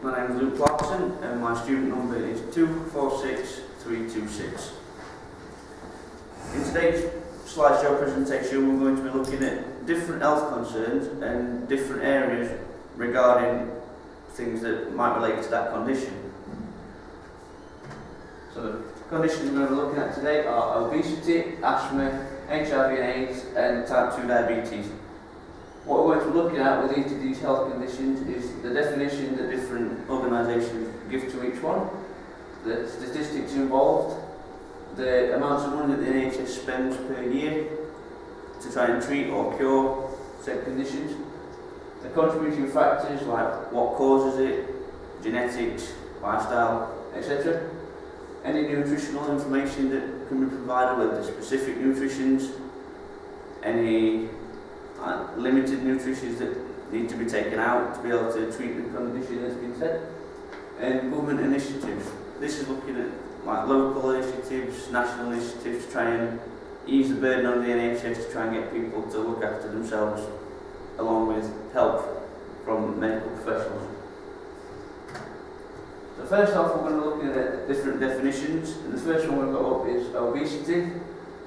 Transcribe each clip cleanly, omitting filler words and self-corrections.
My name is Clarkson and my student number is 246326. In today's slideshow presentation we're going to be looking at different health concerns and different areas regarding things that might relate to that condition. So the conditions we're going to be looking at today are obesity, asthma, HIV and AIDS and type 2 diabetes. What we're going to be looking at with each of these health conditions is the definition that different organisations give to each one, the statistics involved, the amount of money that the NHS spends per year to try and treat or cure said conditions, the contributing factors like what causes it, genetics, lifestyle, etc. Any nutritional information that can be provided with the specific nutritions, any limited nutritions that need to be taken out to be able to treat the condition as been said, and government initiatives. This is looking at like local initiatives, national initiatives to try and ease the burden on the NHS to try and get people to look after themselves along with help from medical professionals. So first off we're going to look at different definitions, and the first one we've got up is obesity,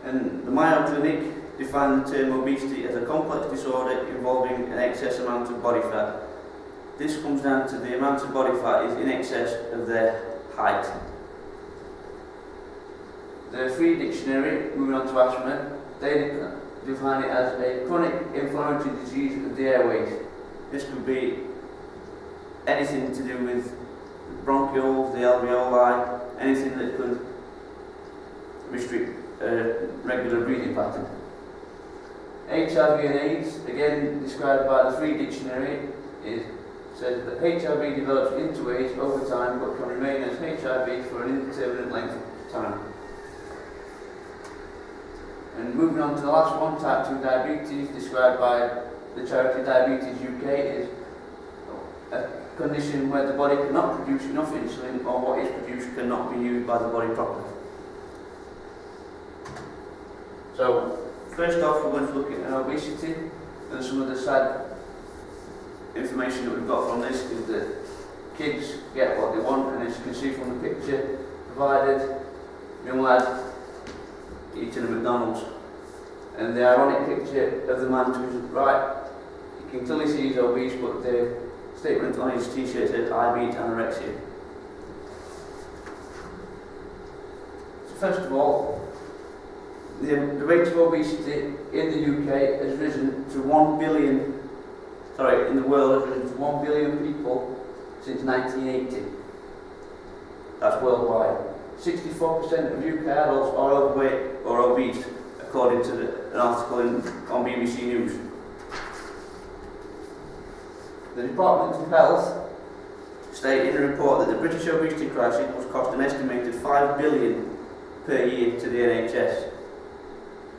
and the Mayo Clinic define the term obesity as a complex disorder involving an excess amount of body fat. This comes down to the amount of body fat is in excess of their height. The Free Dictionary, moving on to asthma, they define it as a chronic inflammatory disease of the airways. This could be anything to do with bronchioles, the alveoli, anything that could restrict regular breathing pattern. HIV and AIDS, again described by the Free Dictionary, says that HIV develops into AIDS over time but can remain as HIV for an indeterminate length of time. And moving on to the last one, type 2 diabetes, described by the charity Diabetes UK, is a condition where the body cannot produce enough insulin, or what is produced cannot be used by the body properly. So, first off, we're going to look at obesity, and some of the sad information that we've got from this is that kids get what they want, and as you can see from the picture provided, young lad eating a McDonald's. And the ironic picture of the man to his right, you can clearly see he's obese, but the statement on his t-shirt says, "I beat anorexia." So first of all, the rate of obesity in the UK has risen to 1 billion, in the world has risen to 1 billion people since 1980. That's worldwide. 64% of UK adults are overweight or obese, according to an article on BBC News. The Department of Health stated in a report that the British obesity crisis was cost an estimated 5 billion per year to the NHS.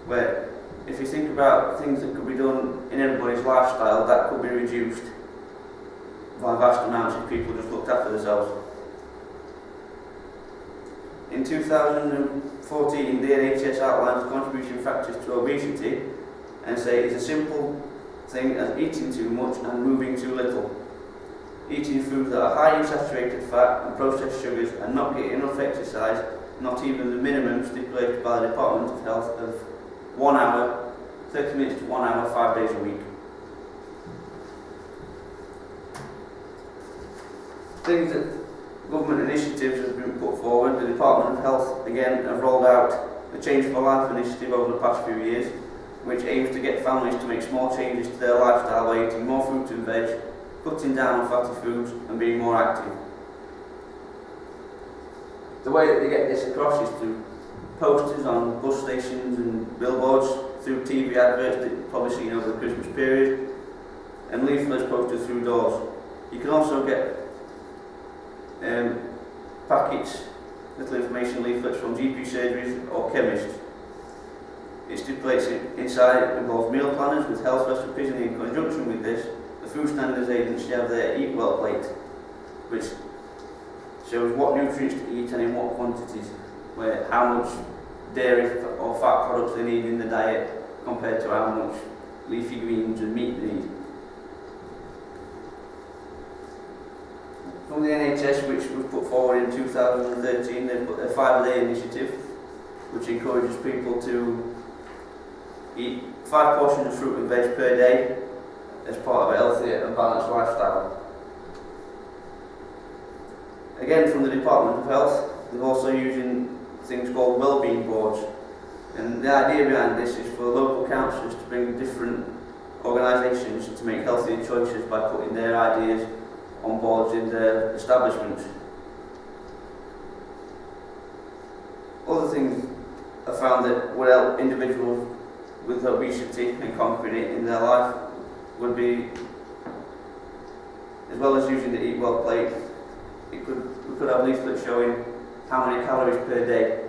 Where, if you think about things that could be done in everybody's lifestyle, that could be reduced by vast amounts if people just looked after themselves. In 2014, the NHS outlines contribution factors to obesity and say it's a simple thing as eating too much and moving too little. Eating foods that are high in saturated fat and processed sugars and not getting enough exercise, not even the minimum stipulated by the Department of Health of 1 hour, 30 minutes to 1 hour, 5 days a week. Things that government initiatives have been put forward. The Department of Health again have rolled out the Change for Life initiative over the past few years, which aims to get families to make small changes to their lifestyle by eating more fruit and veg, cutting down on fatty foods and being more active. The way that they get this across is through posters on bus stations and billboards, through TV adverts that you've probably seen over the Christmas period, and leaflets posted through doors. You can also get packets, little information leaflets from GP surgeries or chemists. It stipulates inside involves meal planners with health recipes, and in conjunction with this, the Food Standards Agency have their Eat Well plate, which shows what nutrients to eat and in what quantities, how much dairy or fat products they need in the diet compared to how much leafy greens and meat they need. From the NHS, which was put forward in 2013, they put a 5-day initiative, which encourages people to eat 5 portions of fruit and veg per day as part of a healthy and balanced lifestyle. Again, from the Department of Health, they're also using things called wellbeing boards. And the idea behind this is for local councils to bring different organisations to make healthier choices by putting their ideas on boards in their establishments. Other things I found that would help individuals with obesity and conquering it in their life would be, as well as using the Eat Well plate, we could have leaflets showing how many calories per day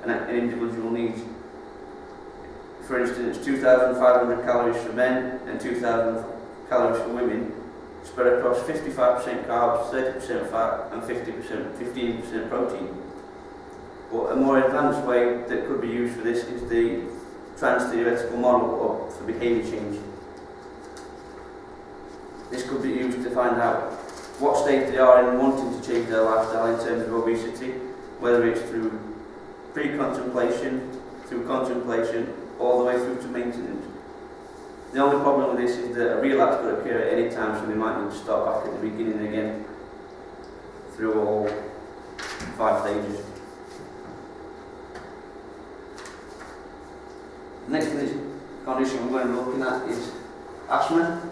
an individual needs. For instance, 2,500 calories for men and 2,000 calories for women, spread across 55% carbs, 30% fat and 15% protein. But a more advanced way that could be used for this is the trans-theoretical model for behaviour change. This could be used to find out what stage they are in wanting to change their lifestyle in terms of obesity, whether it's through pre-contemplation, through contemplation, all the way through to maintenance. The only problem with this is that a relapse could occur at any time, so they might need to start back at the beginning again through all 5 stages. The next condition we're going to be looking at is asthma.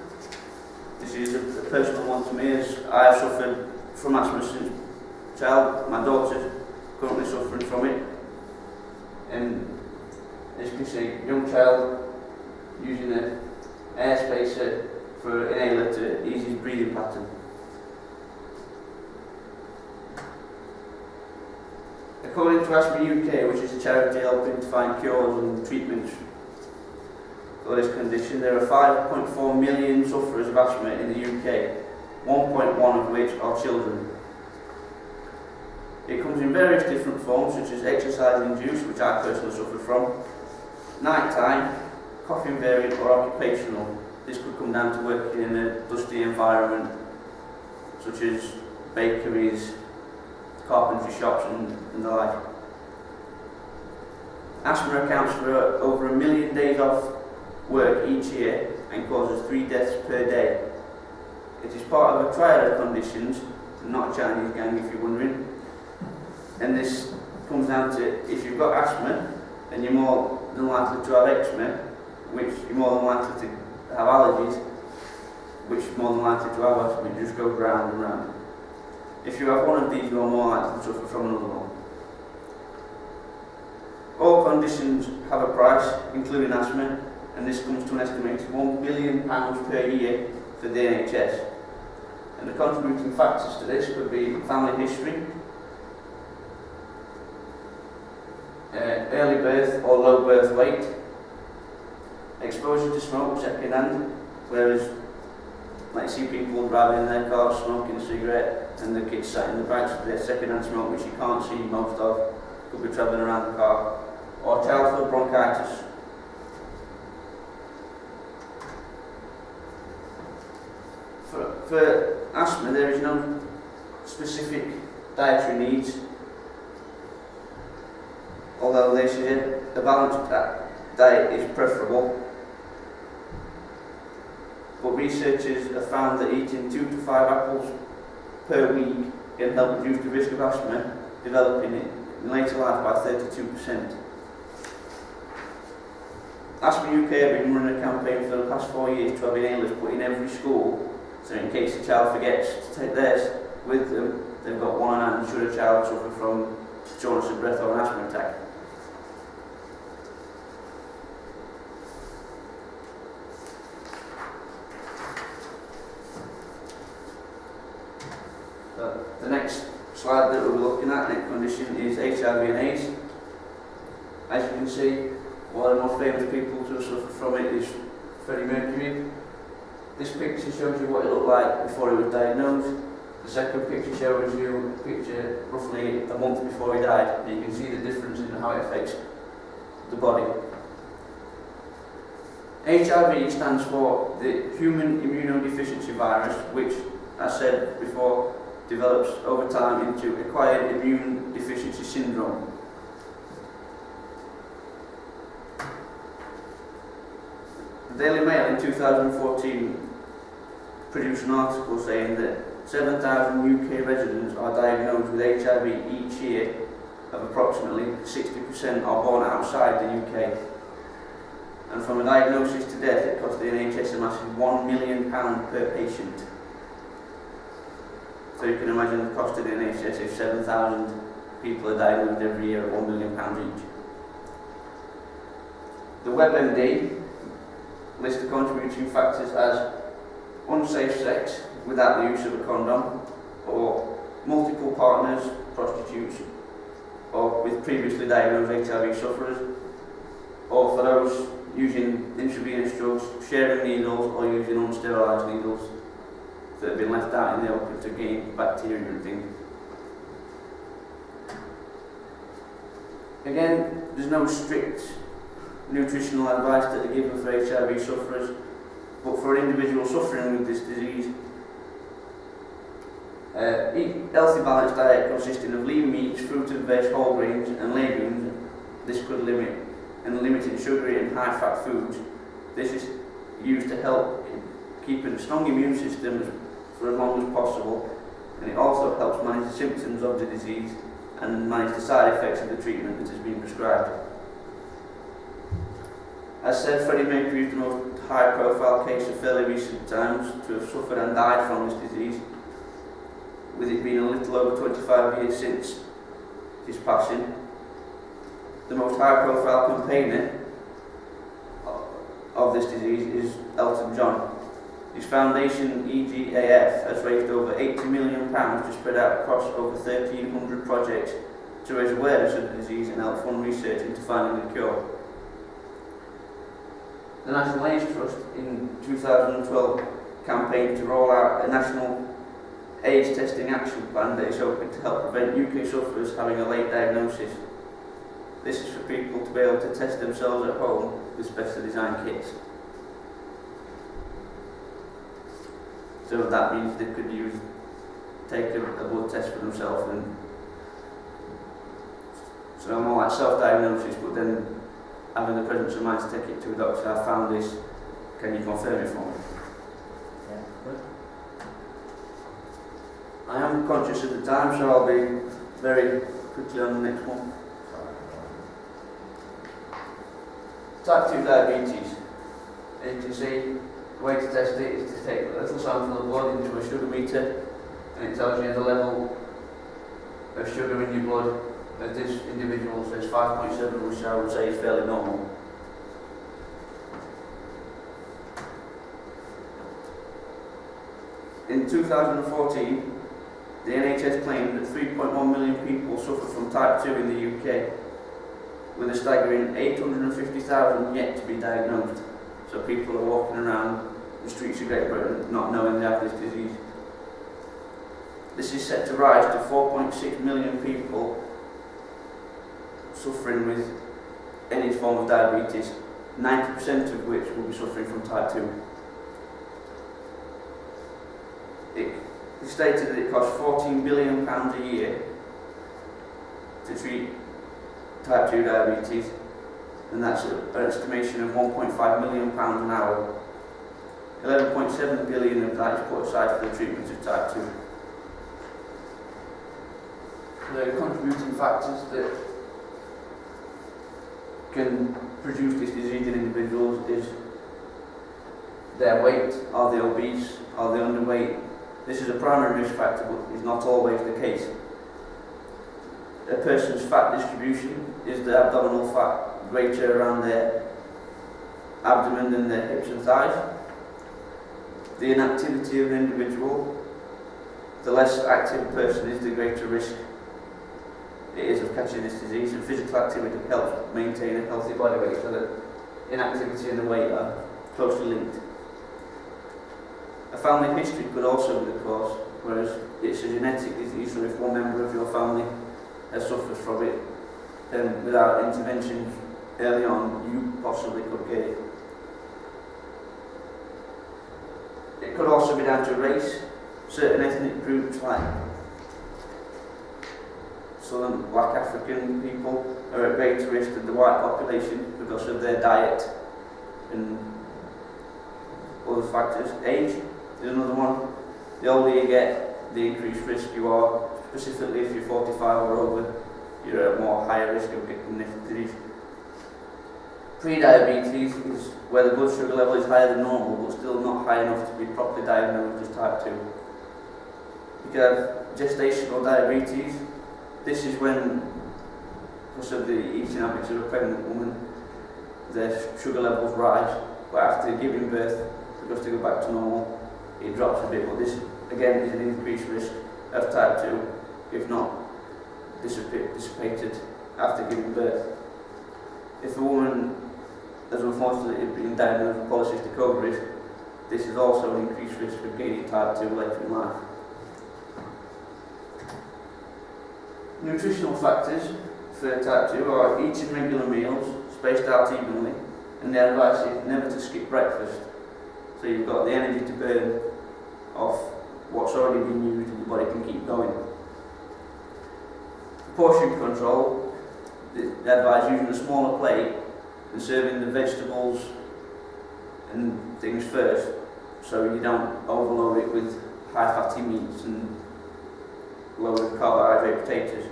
This is a personal one to me, as I have suffered from asthma since child. My daughter's currently suffering from it. And as you can see, young child using an air spacer for inhaler to ease his breathing pattern. According to Asthma UK, which is a charity helping to find cures and treatments for this condition, there are 5.4 million sufferers of asthma in the UK, 1.1 of which are children. It comes in various different forms, such as exercise-induced, which I personally suffer from, nighttime, coughing variant or occupational. This could come down to working in a dusty environment, such as bakeries, carpentry shops and the like. Asthma accounts for over 1 million days off work each year and causes 3 deaths per day. It is part of a triad of conditions, not a Chinese gang if you're wondering. And this comes down to, if you've got asthma, then you're more than likely to have eczema, which you're more than likely to have allergies, which you're more than likely to have asthma. It just goes round and round. If you have one of these, you're more likely to suffer from another one. All conditions have a price, including asthma, and this comes to an estimated £1 billion per year for the NHS. And the contributing factors to this could be family history, early birth or low birth weight, exposure to smoke second hand, whereas like see people driving in their cars smoking a cigarette and the kids sat in the back of their second hand smoke, which you can't see most of, could be travelling around the car, or childhood bronchitis. For asthma, there is no specific dietary needs, although they say a balanced diet is preferable. But researchers have found that eating 2 to 5 apples per week can help reduce the risk of asthma developing it in later life by 32%. Asthma UK have been running a campaign for the past 4 years to have inhalers put in every school, so in case the child forgets to take theirs with them, they've got one on hand should a child suffer from shortness of breath or an asthma attack. The next slide that we'll be looking at, next condition, is HIV and AIDS. As you can see, one of the most famous people to suffer from it is Freddie Mercury. This picture shows you what it looked like before he was diagnosed. The second picture shows you a picture roughly a month before he died, and you can see the difference in how it affects the body. HIV stands for the Human Immunodeficiency Virus, which, as said before, develops over time into acquired immune deficiency syndrome. The Daily Mail in 2014 produced an article saying that 7,000 UK residents are diagnosed with HIV each year, of approximately 60% are born outside the UK. And from a diagnosis to death, it costs the NHS a massive £1 million per patient. So you can imagine the cost of the NHS if 7,000 people are diagnosed every year at £1 million each. The WebMD lists the contributing factors as unsafe sex without the use of a condom, or multiple partners, prostitutes, or with previously diagnosed HIV sufferers, or for those using intravenous drugs, sharing needles, or using unsterilised needles that have been left out in the open to gain bacteria and things. Again, there's no strict nutritional advice that are given for HIV sufferers, but for an individual suffering with this disease, eat healthy balanced diet consisting of lean meats, fruit and veg, whole grains and legumes. This could limit limiting sugary and high fat foods. This is used to help in keeping a strong immune system for as long as possible, and it also helps manage the symptoms of the disease and manage the side effects of the treatment that has been prescribed. As said, Freddie Mercury is the most high profile case of fairly recent times to have suffered and died from this disease, with it being a little over 25 years since his passing. The most high profile campaigner of this disease is Elton John. His foundation, EGAF, has raised over £80 million to spread out across over 1,300 projects to raise awareness of the disease and help fund research into finding a cure. The National AIDS Trust in 2012 campaigned to roll out a national AIDS testing action plan that is hoping to help prevent UK sufferers having a late diagnosis. This is for people to be able to test themselves at home with specially designed kits. So that means they could take a blood test for themselves, and so more like self-diagnosis, but then having the presence of mind to take it to a doctor. I found this, can you confirm it for me? Yeah, good. I am conscious of the time, so I'll be very quickly on the next one. Type 2 diabetes. As you can see, the way to test it is to take a little sample of blood into a sugar meter, and it tells you the level of sugar in your blood. As this individual says 5.7, which I would say is fairly normal. In 2014, the NHS claimed that 3.1 million people suffer from type 2 in the UK, with a staggering 850,000 yet to be diagnosed. So people are walking around the streets of Great Britain not knowing they have this disease. This is set to rise to 4.6 million people suffering with any form of diabetes, 90% of which will be suffering from type 2. It is stated that it costs £14 billion a year to treat type 2 diabetes, and that's an estimation of £1.5 million an hour. 11.7 billion of that is put aside for the treatment of type 2. The contributing factors that can produce this disease in individuals is their weight. Are they obese? Are they underweight? This is a primary risk factor, but is not always the case. A person's fat distribution, is the abdominal fat greater around their abdomen than their hips and thighs? The inactivity of an individual, the less active a person is, the greater risk it is of catching this disease, and physical activity helps maintain a healthy body weight, so that inactivity and the weight are closely linked. A family history could also be the cause, whereas it's a genetic disease, so if one member of your family has suffered from it, then without intervention early on, you possibly could get it. It could also be down to race. Certain ethnic groups like Southern black African people are at greater risk than the white population because of their diet and other factors. Age is another one. The older you get, the increased risk you are. Specifically if you're 45 or over, you're at more higher risk of getting this disease. Pre-diabetes is where the blood sugar level is higher than normal but still not high enough to be properly diagnosed as type 2. You can have gestational diabetes. This is when, because of the eating habits of a pregnant woman, their sugar levels rise, but after giving birth, because they go back to normal, it drops a bit. But this, again, is an increased risk of type 2, if not dissipated after giving birth. If a woman has unfortunately been diagnosed with polycystic ovaries, this is also an increased risk of gaining type 2 later in life. Nutritional factors for type 2 are eating regular meals, spaced out evenly, and the advice is never to skip breakfast. So you've got the energy to burn off what's already been used and your body can keep going. Portion control, the advice using a smaller plate and serving the vegetables and things first, so you don't overload it with high fatty meats and low carbohydrate potatoes.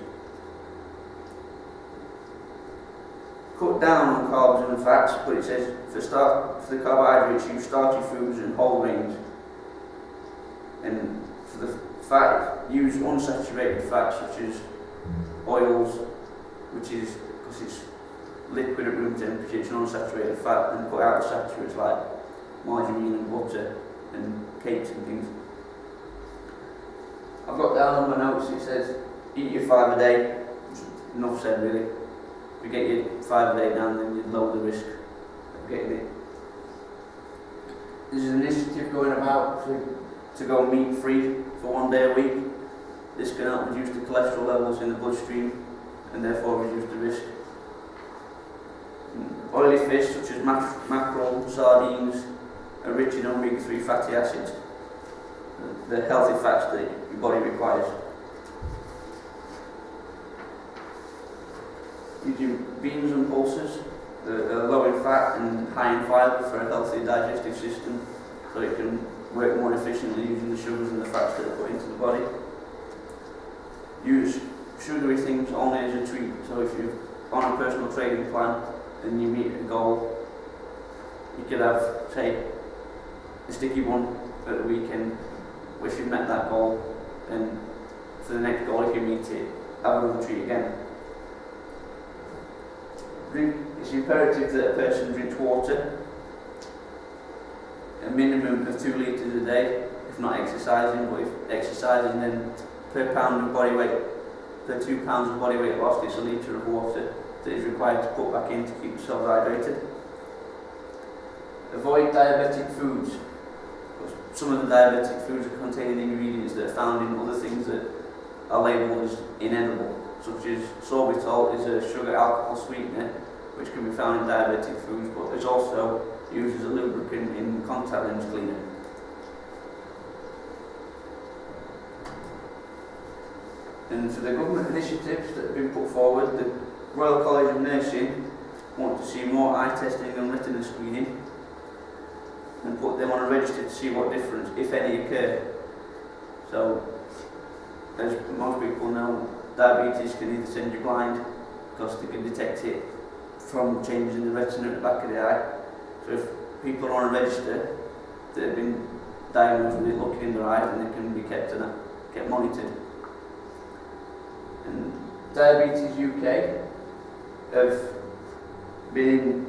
Cut down on carbs and fats, but it says for the carbohydrates use starchy foods and whole grains, and for the fat use unsaturated fats such as oils, which is because it's liquid at room temperature, it's an unsaturated fat, and cut out the saturates like margarine and butter and cakes and things. I've got down on my notes, it says eat your 5 a day. Enough said really. If you get your 5 a day down, then you lower the risk of getting it. There's an initiative going about to go meat free for 1 day a week. This can help reduce the cholesterol levels in the bloodstream and therefore reduce the risk. Oily fish such as mackerel, sardines are rich in omega-3 fatty acids, the healthy fats that your body requires. Using beans and pulses are low in fat and high in fibre for a healthy digestive system, so it can work more efficiently using the sugars and the fats that are put into the body. Use sugary things only as a treat, so if you're on a personal training plan and you meet a goal, you could have, say, a sticky one at the weekend, which you've met that goal, and for the next goal, if you meet it, have another treat again. It's imperative that a person drinks water, a minimum of 2 litres a day, if not exercising, but if exercising, then per pound of body weight, per 2 pounds of body weight lost, it's a litre of water that is required to put back in to keep yourself hydrated. Avoid diabetic foods. Some of the diabetic foods are containing ingredients that are found in other things that are labelled as inedible, such as sorbitol is a sugar alcohol sweetener which can be found in diabetic foods, but is also used as a lubricant in contact lens cleaner. And for the government initiatives that have been put forward, the Royal College of Nursing want to see more eye testing and retina screening and put them on a register to see what difference, if any, occur. So, as most people know, diabetes can either send you blind because they can detect it from changes in the retina at the back of the eye. So if people are on a register that have been diagnosed with it looking in their eyes, then they can be kept monitored. And Diabetes UK have been in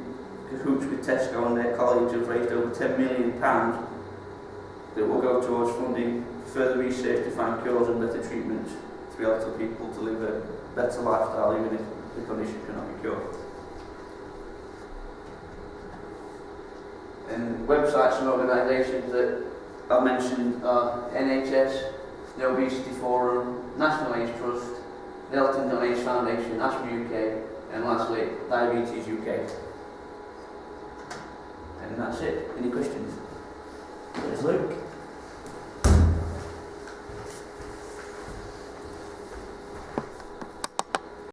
cahoots with Tesco and their colleagues have raised over £10 million that will go towards funding further research to find cures and better treatments to be able to people to live a better lifestyle even if the condition cannot be cured. And websites and organisations that I've mentioned are NHS, the Obesity Forum, National AIDS Trust, the Elton John AIDS Foundation, Asthma UK, and lastly, Diabetes UK. And that's it. Any questions? Cheers, Luke.